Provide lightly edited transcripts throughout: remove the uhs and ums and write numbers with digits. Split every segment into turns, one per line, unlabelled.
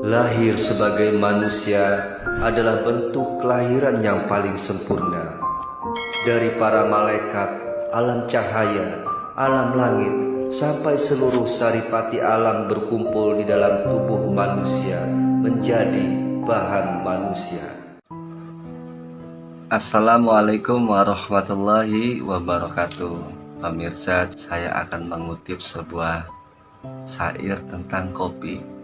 Lahir sebagai manusia adalah bentuk kelahiran yang paling sempurna. Dari para malaikat, alam cahaya, alam langit, sampai seluruh saripati alam berkumpul di dalam tubuh manusia menjadi bahan manusia.
Assalamualaikum warahmatullahi wabarakatuh. Pemirsa, saya akan mengutip sebuah syair tentang kopi.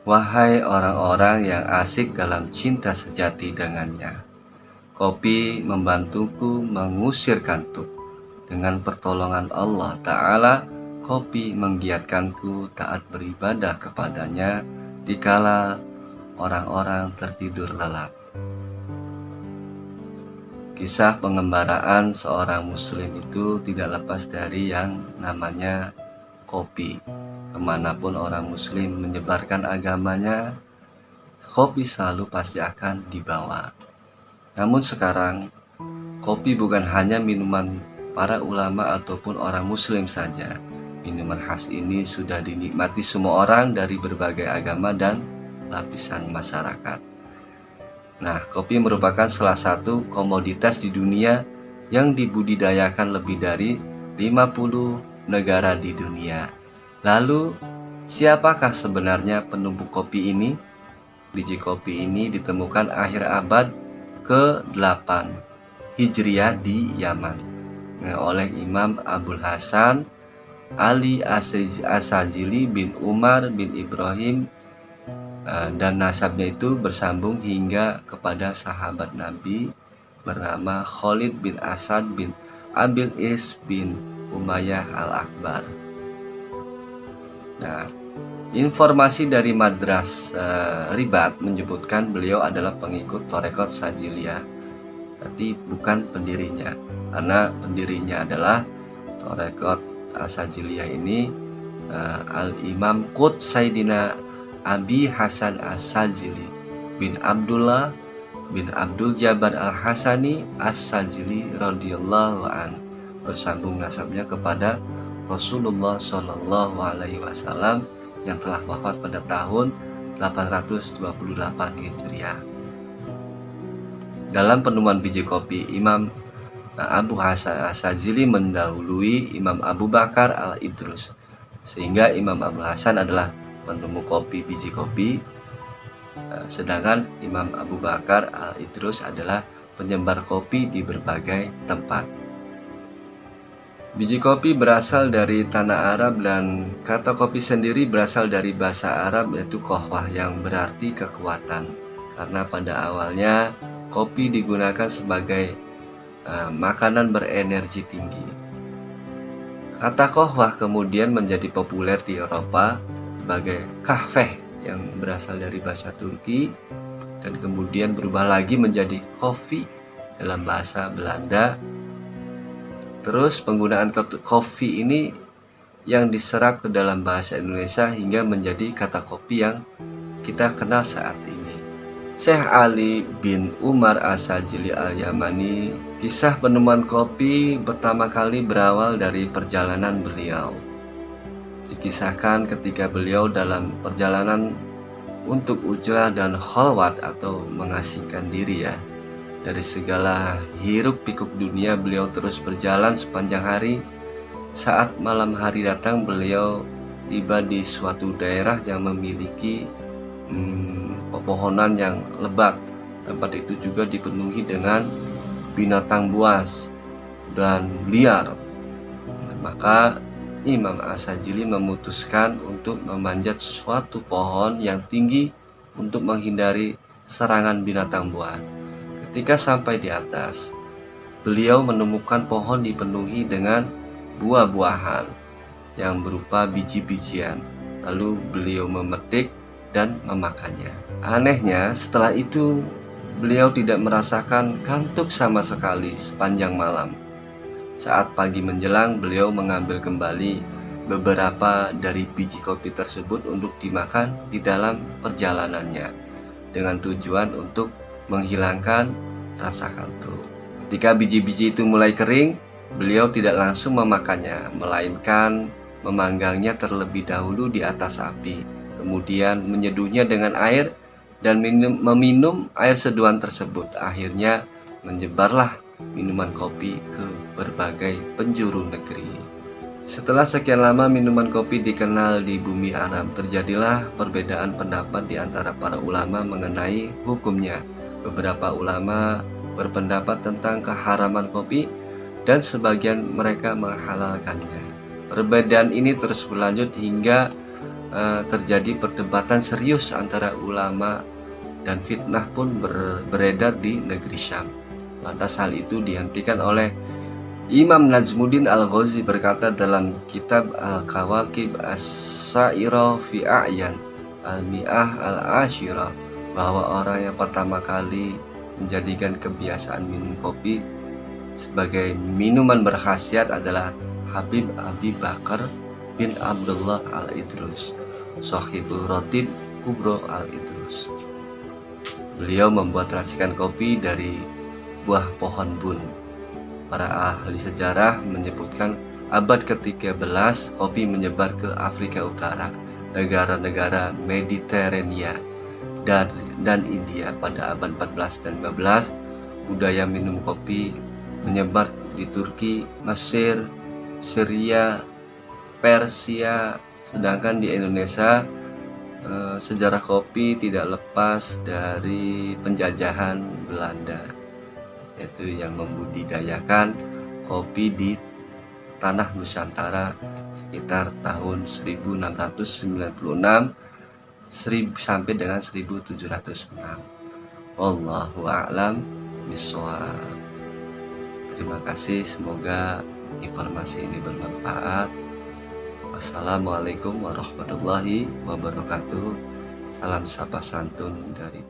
Wahai orang-orang yang asik dalam cinta sejati dengannya, kopi membantuku mengusir kantuk. Dengan pertolongan Allah Ta'ala, kopi menggiatkanku taat beribadah kepadanya dikala orang-orang tertidur lelap. Kisah pengembaraan seorang muslim itu tidak lepas dari yang namanya kopi. Kemanapun orang muslim menyebarkan agamanya, kopi selalu pasti akan dibawa. Namun sekarang, kopi bukan hanya minuman para ulama ataupun orang muslim saja. Minuman khas ini sudah dinikmati semua orang dari berbagai agama dan lapisan masyarakat. Nah, kopi merupakan salah satu komoditas di dunia yang dibudidayakan lebih dari 50 negara di dunia. Lalu, siapakah sebenarnya penumbuk kopi ini? Biji kopi ini ditemukan akhir abad ke-8 Hijriah di Yaman oleh Imam Abul Hasan Ali As-Sajili bin Umar bin Ibrahim, dan nasabnya itu bersambung hingga kepada sahabat Nabi bernama Khalid bin Asad bin Abil Is bin Umayyah al-Akbar. Nah, informasi dari Madras Ribat menyebutkan beliau adalah pengikut Thariqat Sajiliyah, tapi bukan pendirinya, karena pendirinya adalah Thariqat Sajiliyah ini Al-Imam Qut Sayyidina Abi Hasan As-Sajili bin Abdullah bin Abdul Jabbar Al-Hasani As-Sajili radhiyallahu an, bersambung nasabnya kepada Rasulullah Shallallahu Alaihi Wasallam yang telah wafat pada tahun 828 Hijriah. Dalam penemuan biji kopi, Imam Abu Hasan As-Sajili mendahului Imam Abu Bakar Al-Idrus, sehingga Imam Abu Hasan adalah penemu kopi biji kopi, sedangkan Imam Abu Bakar Al-Idrus adalah penyebar kopi di berbagai tempat. Biji kopi berasal dari tanah Arab dan kata kopi sendiri berasal dari bahasa Arab yaitu kohwah yang berarti kekuatan. Karena pada awalnya kopi digunakan sebagai makanan berenergi tinggi. Kata kohwah kemudian menjadi populer di Eropa sebagai kahveh yang berasal dari bahasa Turki dan kemudian berubah lagi menjadi kopi dalam bahasa Belanda. Terus penggunaan kopi ini yang diserap ke dalam bahasa Indonesia hingga menjadi kata kopi yang kita kenal saat ini. Syekh Ali bin Umar As-Sajili Al-Yamani, kisah penemuan kopi pertama kali berawal dari perjalanan beliau. Dikisahkan ketika beliau dalam perjalanan untuk ujrah dan khalwat atau mengasihkan diri ya. Dari segala hiruk pikuk dunia beliau terus berjalan sepanjang hari. Saat malam hari datang beliau tiba di suatu daerah yang memiliki pepohonan yang lebat. Tempat itu juga dipenuhi dengan binatang buas dan liar. Maka Imam As-Sajili memutuskan untuk memanjat suatu pohon yang tinggi untuk menghindari serangan binatang buas. Ketika sampai di atas, beliau menemukan pohon dipenuhi dengan buah-buahan yang berupa biji-bijian. Lalu beliau memetik dan memakannya. Anehnya, setelah itu beliau tidak merasakan kantuk sama sekali sepanjang malam. Saat pagi menjelang, beliau mengambil kembali beberapa dari biji kopi tersebut untuk dimakan di dalam perjalanannya dengan tujuan untuk menghilangkan rasa kantuk. Ketika biji-biji itu mulai kering, beliau tidak langsung memakannya, melainkan memanggangnya terlebih dahulu di atas api. kemudian menyeduhnya dengan air dan meminum air seduhan tersebut. Akhirnya menyebarlah minuman kopi ke berbagai penjuru negeri. Setelah sekian lama minuman kopi dikenal di bumi Arab, terjadilah perbedaan pendapat di antara para ulama mengenai hukumnya. Beberapa ulama berpendapat tentang keharaman kopi dan sebagian mereka menghalalkannya. Perbedaan ini terus berlanjut hingga terjadi perdebatan serius antara ulama dan fitnah pun beredar di negeri Syam. Lantas hal itu dihentikan oleh Imam Najmuddin Al-Ghazi berkata dalam kitab Al-Kawakib As-Sa'irah fi A'yan Al-Mi'ah Al-Ashirah bahwa orang yang pertama kali menjadikan kebiasaan minum kopi sebagai minuman berkhasiat adalah Habib Abi Bakar bin Abdullah Al-Idrus, Shahibul Rotib Kubro Al-Idrus. Beliau membuat racikan kopi dari buah pohon bun. Para ahli sejarah menyebutkan abad ke-13 kopi menyebar ke Afrika Utara, negara-negara Mediterania dan India. Pada abad 14 dan 15, budaya minum kopi menyebar di Turki, Mesir, Syria, Persia. Sedangkan di Indonesia, sejarah kopi tidak lepas dari penjajahan Belanda, yaitu yang membudidayakan kopi di tanah Nusantara sekitar tahun 1696 sampai dengan 1706. Wallahu a'lam bishawab. Terima kasih, semoga informasi ini bermanfaat. Wassalamualaikum warahmatullahi wabarakatuh. Salam sapa santun dari